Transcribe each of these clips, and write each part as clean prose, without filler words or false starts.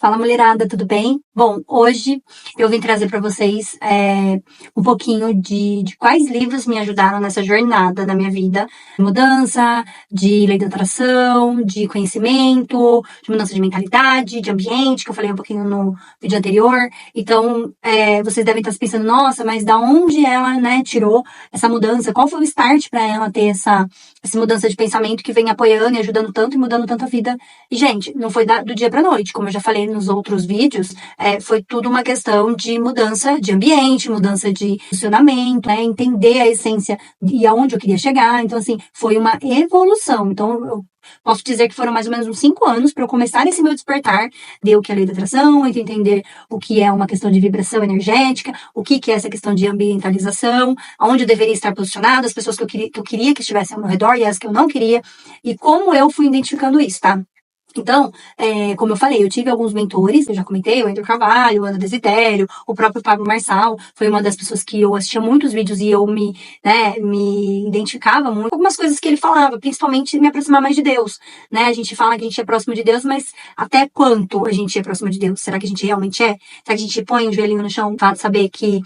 Fala, mulherada, tudo bem? Bom, hoje eu vim trazer para vocês um pouquinho de quais livros me ajudaram nessa jornada da minha vida. Mudança, de lei da atração, de conhecimento, de mudança de mentalidade, de ambiente, que eu falei um pouquinho no vídeo anterior. Então, vocês devem estar se pensando, nossa, mas da onde ela, né, tirou essa mudança? Qual foi o start para ela ter essa mudança de pensamento que vem apoiando e ajudando tanto e mudando tanto a vida? E, gente, não foi do dia pra noite, como eu já falei nos outros vídeos, foi tudo uma questão de mudança de ambiente, mudança de funcionamento, né? Entender a essência e aonde eu queria chegar. Então, assim, foi uma evolução. Então, eu posso dizer que foram mais ou menos uns 5 anos para eu começar esse meu despertar de o que é a lei da atração, entender o que é uma questão de vibração energética, o que é essa questão de ambientalização, aonde eu deveria estar posicionado, as pessoas que eu queria que estivessem ao meu redor e as que eu não queria, e como eu fui identificando isso, tá? Então, como eu falei, eu tive alguns mentores, eu já comentei, o Andrew Carvalho, o Ana Desidério, o próprio Pablo Marçal, foi uma das pessoas que eu assistia muitos vídeos e eu me identificava muito com algumas coisas que ele falava, principalmente me aproximar mais de Deus, né? A gente fala que a gente é próximo de Deus, mas até quanto a gente é próximo de Deus? Será que a gente realmente é? Será que a gente põe o joelhinho no chão para saber que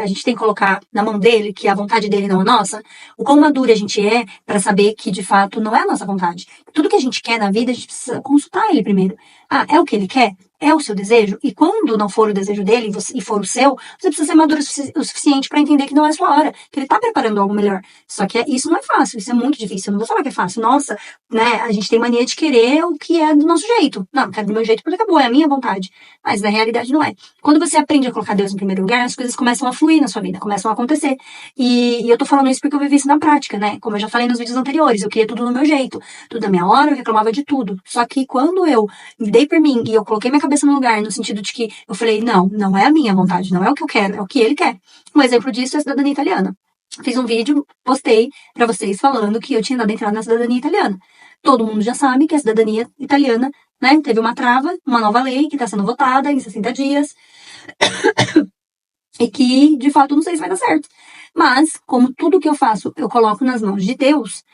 a gente tem que colocar na mão dele, que a vontade dele não é nossa? O quão madura a gente é para saber que, de fato, não é a nossa vontade. Tudo que a gente quer na vida, a gente precisa consultar ele primeiro. Ah, é o que ele quer? É o seu desejo? E quando não for o desejo dele e for o seu, você precisa ser maduro o suficiente para entender que não é a sua hora, que ele tá preparando algo melhor. Só que isso não é fácil, isso é muito difícil. Eu não vou falar que é fácil. Nossa, né? A gente tem mania de querer o que é do nosso jeito. Não, quero do meu jeito porque acabou, é a minha vontade. Mas na realidade não é. Quando você aprende a colocar Deus em primeiro lugar, as coisas começam a fluir na sua vida, começam a acontecer. E eu tô falando isso porque eu vivi isso na prática, né? Como eu já falei nos vídeos anteriores, eu queria tudo no meu jeito, tudo na minha hora, eu reclamava de tudo. Só que quando eu me dei por mim e eu coloquei minha cabeça no lugar, no sentido de que eu falei, não, não é a minha vontade, não é o que eu quero, é o que ele quer. Um exemplo disso é a cidadania italiana. Fiz um vídeo, postei pra vocês falando que eu tinha dado entrada na cidadania italiana. Todo mundo já sabe que a cidadania italiana, né, teve uma trava, uma nova lei que está sendo votada em 60 dias e que, de fato, não sei se vai dar certo. Mas, como tudo que eu faço eu coloco nas mãos de Deus,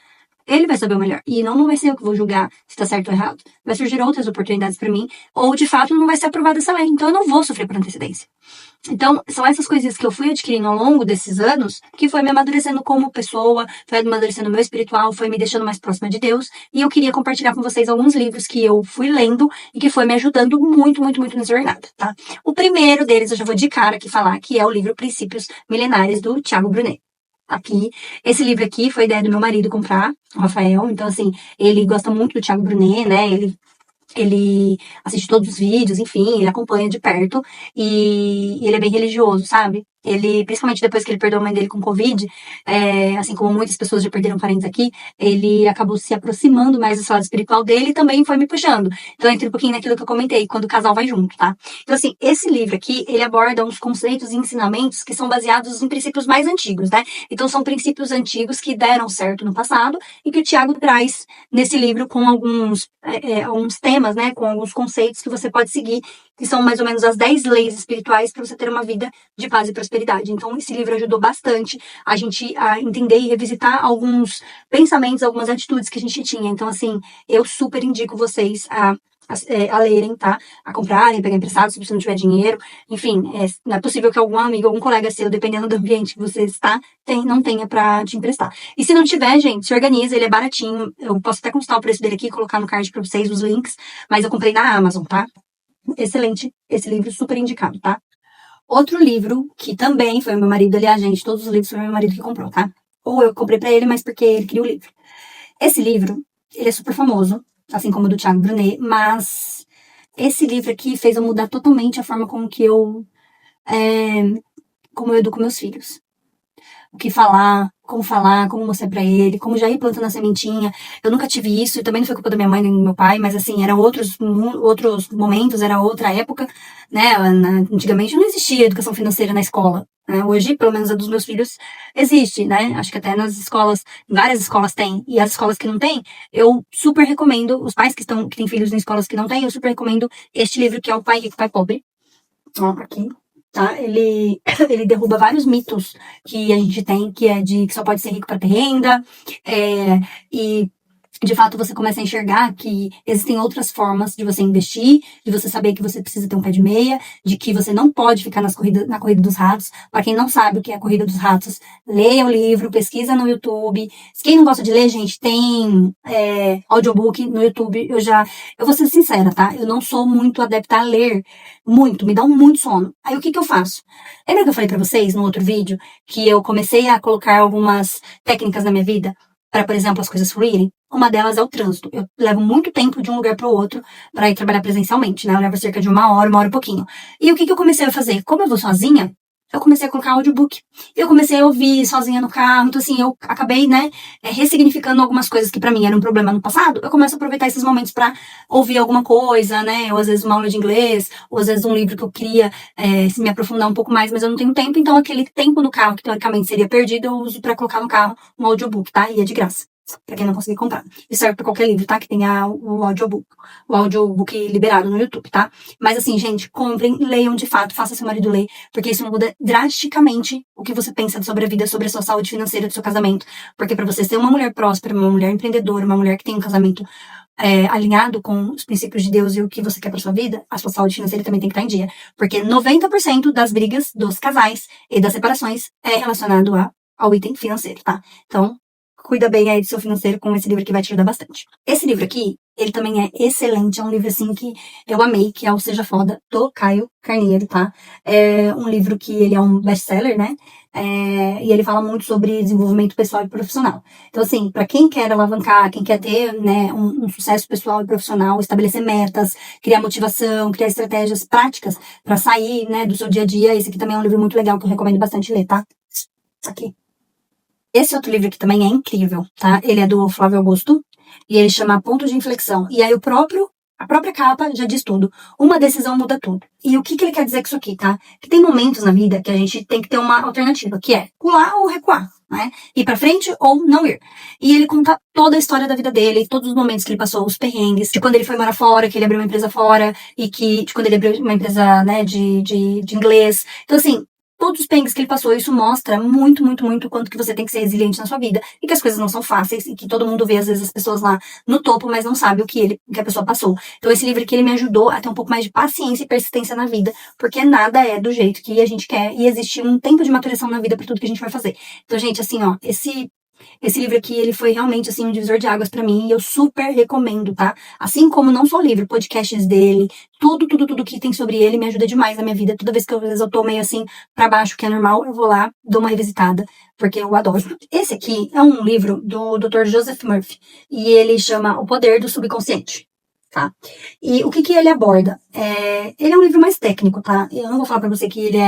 ele vai saber o melhor. E não vai ser eu que vou julgar se tá certo ou errado. Vai surgir outras oportunidades para mim, ou de fato não vai ser aprovada essa lei. Então eu não vou sofrer por antecedência. Então, são essas coisas que eu fui adquirindo ao longo desses anos que foi me amadurecendo como pessoa, foi amadurecendo o meu espiritual, foi me deixando mais próxima de Deus. E eu queria compartilhar com vocês alguns livros que eu fui lendo e que foi me ajudando muito, muito, muito nessa jornada, tá? O primeiro deles, eu já vou de cara aqui falar, que é o livro Princípios Milenares, do Thiago Brunet. Aqui, esse livro aqui foi ideia do meu marido comprar, o Rafael. Então, assim, ele gosta muito do Thiago Brunet, né? Ele assiste todos os vídeos, enfim, ele acompanha de perto e ele é bem religioso, sabe? Ele, principalmente depois que ele perdeu a mãe dele com Covid, assim como muitas pessoas já perderam parentes aqui, ele acabou se aproximando mais do lado espiritual dele e também foi me puxando. Então, entra um pouquinho naquilo que eu comentei, quando o casal vai junto, tá? Então, assim, esse livro aqui, ele aborda uns conceitos e ensinamentos que são baseados em princípios mais antigos, né? Então, são princípios antigos que deram certo no passado e que o Tiago traz nesse livro com alguns temas, né? Com alguns conceitos que você pode seguir, que são mais ou menos as 10 leis espirituais para você ter uma vida de paz e prosperidade. Então, esse livro ajudou bastante a gente a entender e revisitar alguns pensamentos, algumas atitudes que a gente tinha. Então, assim, eu super indico vocês a lerem, tá? A comprarem, pegar emprestado, se você não tiver dinheiro. Enfim, não é possível que algum amigo, algum colega seu, dependendo do ambiente que você está, não tenha pra te emprestar. E se não tiver, gente, se organiza, ele é baratinho. Eu posso até constar o preço dele aqui, colocar no card pra vocês os links, mas eu comprei na Amazon, tá? Excelente, esse livro super indicado, tá? Outro livro, que também foi meu marido, aliás, gente, todos os livros foi meu marido que comprou, tá? Ou eu comprei pra ele, mas porque ele queria o livro. Esse livro, ele é super famoso, assim como o do Thiago Brunet, mas esse livro aqui fez eu mudar totalmente a forma como eu educo meus filhos. O que falar, como mostrar pra ele, como já ir plantando a sementinha. Eu nunca tive isso, e também não foi culpa da minha mãe nem do meu pai, mas assim, eram outros momentos, era outra época, né? Antigamente não existia educação financeira na escola, né? Hoje, pelo menos a dos meus filhos, existe, né? Acho que até nas escolas, várias escolas têm, e as escolas que não têm, eu super recomendo, os pais que têm filhos em escolas que não têm, eu super recomendo este livro que é O Pai Rico, Pai Pobre. Ó, aqui. Tá? Ele derruba vários mitos que a gente tem, que é de que só pode ser rico para ter renda, e de fato você começa a enxergar que existem outras formas de você investir, de você saber que você precisa ter um pé de meia, de que você não pode ficar na corrida dos ratos. Para quem não sabe o que é a corrida dos ratos, leia o livro, pesquisa no YouTube. Quem não gosta de ler, gente, tem audiobook no YouTube. Eu vou ser sincera, tá? Eu não sou muito adepta a ler muito, me dá muito sono. Aí o que eu faço? Lembra que eu falei pra vocês no outro vídeo que eu comecei a colocar algumas técnicas na minha vida para, por exemplo, as coisas fluírem? Uma delas é o trânsito. Eu levo muito tempo de um lugar para o outro para ir trabalhar presencialmente, né? Eu levo cerca de uma hora e pouquinho. E o que eu comecei a fazer? Como eu vou sozinha, eu comecei a colocar audiobook. Eu comecei a ouvir sozinha no carro. Então, assim, eu acabei, né, ressignificando algumas coisas que pra mim eram um problema no passado. Eu começo a aproveitar esses momentos pra ouvir alguma coisa, né? Ou às vezes uma aula de inglês, ou às vezes um livro que eu queria me aprofundar um pouco mais, mas eu não tenho tempo. Então, aquele tempo no carro que teoricamente seria perdido, eu uso pra colocar no carro um audiobook, tá? E é de graça. Pra quem não conseguir comprar. Isso serve pra qualquer livro, tá? Que tenha o audiobook liberado no YouTube, tá? Mas assim, gente, comprem, leiam de fato, faça seu marido ler, porque isso muda drasticamente o que você pensa sobre a vida, sobre a sua saúde financeira, do seu casamento. Porque pra você ser uma mulher próspera, uma mulher empreendedora, uma mulher que tem um casamento alinhado com os princípios de Deus e o que você quer pra sua vida, a sua saúde financeira também tem que estar em dia. Porque 90% das brigas dos casais e das separações é relacionado ao item financeiro, tá? Então, cuida bem aí do seu financeiro com esse livro que vai te ajudar bastante. Esse livro aqui, ele também é excelente, é um livro assim que eu amei, que é o Seja Foda, do Caio Carneiro, tá? É um livro que ele é um best-seller, né? E ele fala muito sobre desenvolvimento pessoal e profissional. Então, assim, pra quem quer alavancar, quem quer ter, né, um sucesso pessoal e profissional, estabelecer metas, criar motivação, criar estratégias práticas pra sair, né, do seu dia a dia, esse aqui também é um livro muito legal que eu recomendo bastante ler, tá? Aqui. Esse outro livro aqui também é incrível, tá? Ele é do Flávio Augusto e ele chama Ponto de Inflexão. E aí a própria capa já diz tudo. Uma decisão muda tudo. E o que ele quer dizer com isso aqui, tá? Que tem momentos na vida que a gente tem que ter uma alternativa, que é pular ou recuar, né? Ir pra frente ou não ir. E ele conta toda a história da vida dele, todos os momentos que ele passou, os perrengues, de quando ele foi morar fora, que ele abriu uma empresa fora, e de quando ele abriu uma empresa, né, de inglês. Então, assim, todos os perrengues que ele passou, isso mostra muito, muito, muito o quanto que você tem que ser resiliente na sua vida e que as coisas não são fáceis e que todo mundo vê, às vezes, as pessoas lá no topo, mas não sabe o que a pessoa passou. Então, esse livro aqui, ele me ajudou a ter um pouco mais de paciência e persistência na vida, porque nada é do jeito que a gente quer e existe um tempo de maturação na vida para tudo que a gente vai fazer. Então, gente, assim, ó, esse livro aqui, ele foi realmente, assim, um divisor de águas pra mim e eu super recomendo, tá? Assim como não só o livro, podcasts dele, tudo que tem sobre ele me ajuda demais na minha vida. Toda vez que às vezes eu tô meio assim pra baixo, que é normal, eu vou lá, dou uma revisitada, porque eu adoro. Esse aqui é um livro do Dr. Joseph Murphy e ele chama O Poder do Subconsciente. Tá? E o que ele aborda? Ele é um livro mais técnico, tá? Eu não vou falar pra você que ele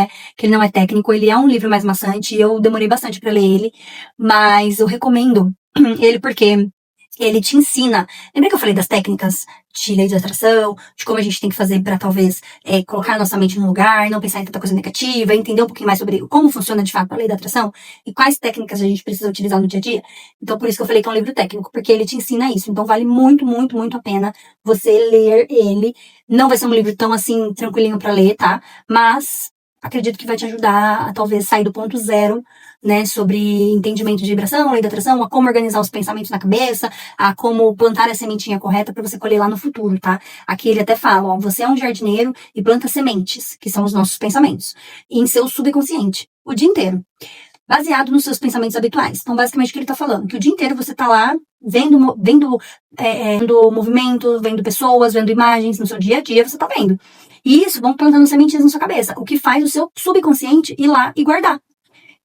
não é técnico, ele é um livro mais maçante, eu demorei bastante pra ler ele, mas eu recomendo ele porque ele te ensina. Lembra que eu falei das técnicas de lei de atração, de como a gente tem que fazer pra talvez colocar nossa mente num lugar, não pensar em tanta coisa negativa, entender um pouquinho mais sobre como funciona de fato a lei da atração e quais técnicas a gente precisa utilizar no dia a dia? Então, por isso que eu falei que é um livro técnico, porque ele te ensina isso. Então, vale muito, muito, muito a pena você ler ele. Não vai ser um livro tão assim, tranquilinho pra ler, tá? Mas acredito que vai te ajudar a talvez sair do ponto zero, né, sobre entendimento de vibração, lei da atração, a como organizar os pensamentos na cabeça, a como plantar a sementinha correta para você colher lá no futuro, tá? Aqui ele até fala, ó, você é um jardineiro e planta sementes, que são os nossos pensamentos, em seu subconsciente, o dia inteiro, baseado nos seus pensamentos habituais. Então, basicamente, o que ele tá falando? Que o dia inteiro você tá lá vendo movimento, vendo pessoas, vendo imagens no seu dia a dia, você tá vendo. E isso vão plantando sementinhas na sua cabeça, o que faz o seu subconsciente ir lá e guardar.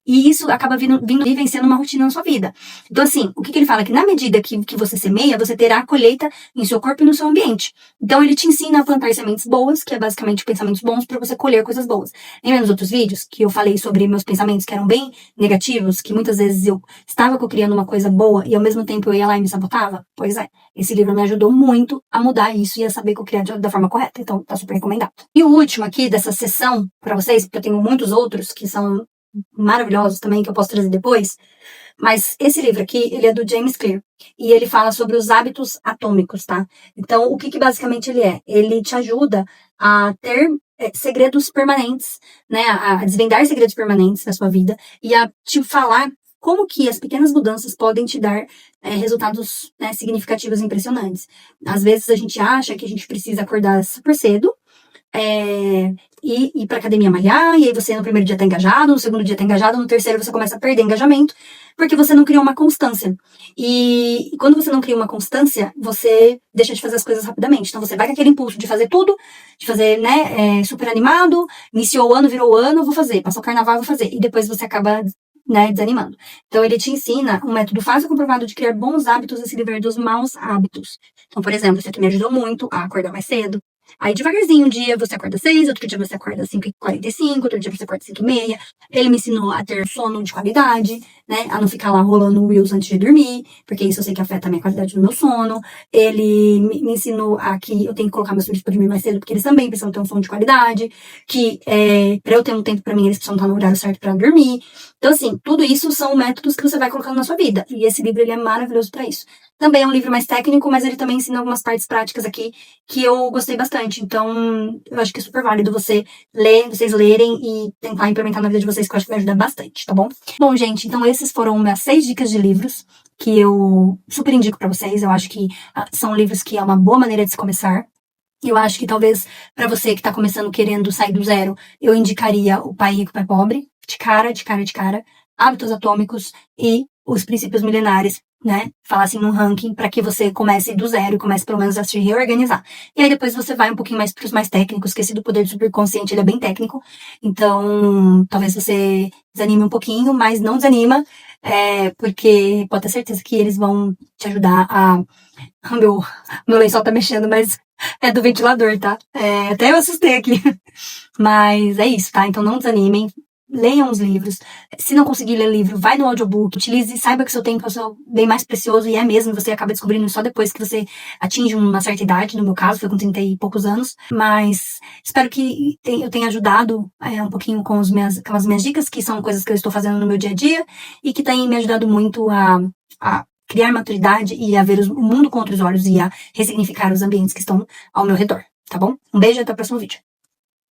E isso acaba vindo e vencendo uma rotina na sua vida. Então, assim, o que ele fala? Que na medida que você semeia, você terá a colheita em seu corpo e no seu ambiente. Então, ele te ensina a plantar sementes boas, que é basicamente pensamentos bons, para você colher coisas boas. Lembra nos outros vídeos que eu falei sobre meus pensamentos que eram bem negativos, que muitas vezes eu estava criando uma coisa boa e ao mesmo tempo eu ia lá e me sabotava? Pois é, esse livro me ajudou muito a mudar isso e a saber criar da forma correta. Então, tá super recomendado. E o último aqui dessa sessão para vocês, porque eu tenho muitos outros que são maravilhosos também, que eu posso trazer depois, mas esse livro aqui, ele é do James Clear, e ele fala sobre os hábitos atômicos, tá? Então, o que basicamente ele é? Ele te ajuda a ter segredos permanentes, né, a desvendar segredos permanentes na sua vida, e a te falar como que as pequenas mudanças podem te dar resultados, né, significativos e impressionantes. Às vezes a gente acha que a gente precisa acordar super cedo, e ir pra academia malhar, e aí você no primeiro dia tá engajado, no segundo dia tá engajado, no terceiro você começa a perder engajamento, porque você não criou uma constância. E quando você não cria uma constância, você deixa de fazer as coisas rapidamente. Então você vai com aquele impulso de fazer tudo, de fazer, né, super animado, iniciou o ano, virou o ano, vou fazer, passou o carnaval, vou fazer. E depois você acaba, né, desanimando. Então ele te ensina um método fácil e comprovado de criar bons hábitos e se livrar dos maus hábitos. Então, por exemplo, isso aqui me ajudou muito a acordar mais cedo. Aí, devagarzinho, um dia você acorda 6, outro dia você acorda 5h45, outro dia você acorda 5h30. Ele me ensinou a ter sono de qualidade, né? A não ficar lá rolando Reels antes de dormir, porque isso eu sei que afeta a minha qualidade do meu sono. Ele me ensinou a que eu tenho que colocar meus filhos pra dormir mais cedo, porque eles também precisam ter um sono de qualidade. Que, pra eu ter um tempo pra mim, eles precisam estar no horário certo pra dormir. Então, assim, tudo isso são métodos que você vai colocando na sua vida. E esse livro, ele é maravilhoso pra isso. Também é um livro mais técnico, mas ele também ensina algumas partes práticas aqui que eu gostei bastante. Então, eu acho que é super válido você ler, vocês lerem e tentar implementar na vida de vocês, que eu acho que vai ajudar bastante, tá bom? Bom, gente, então esses foram minhas 6 dicas de livros que eu super indico pra vocês. Eu acho que são livros que é uma boa maneira de se começar. Eu acho que talvez pra você que tá começando querendo sair do zero, eu indicaria O Pai Rico, Pai Pobre, de cara, Hábitos Atômicos e Os Princípios Milenares, né? Falar assim num ranking para que você comece do zero e comece pelo menos a se reorganizar. E aí depois você vai um pouquinho mais pros mais técnicos, que esse do Poder do Superconsciente, ele é bem técnico. Então, talvez você desanime um pouquinho, mas não desanima, porque pode ter certeza que eles vão te ajudar a... Meu lençol tá mexendo, mas é do ventilador, tá? Até eu assustei aqui. Mas é isso, tá? Então não desanimem. Leiam os livros. Se não conseguir ler livro, vai no audiobook, utilize, saiba que seu tempo é o seu bem mais precioso, e é mesmo, você acaba descobrindo só depois que você atinge uma certa idade, no meu caso, foi com 30 e poucos anos, mas espero que eu tenha ajudado um pouquinho com aquelas minhas dicas, que são coisas que eu estou fazendo no meu dia a dia, e que têm me ajudado muito a criar maturidade e a ver o mundo com outros olhos e a ressignificar os ambientes que estão ao meu redor, tá bom? Um beijo e até o próximo vídeo.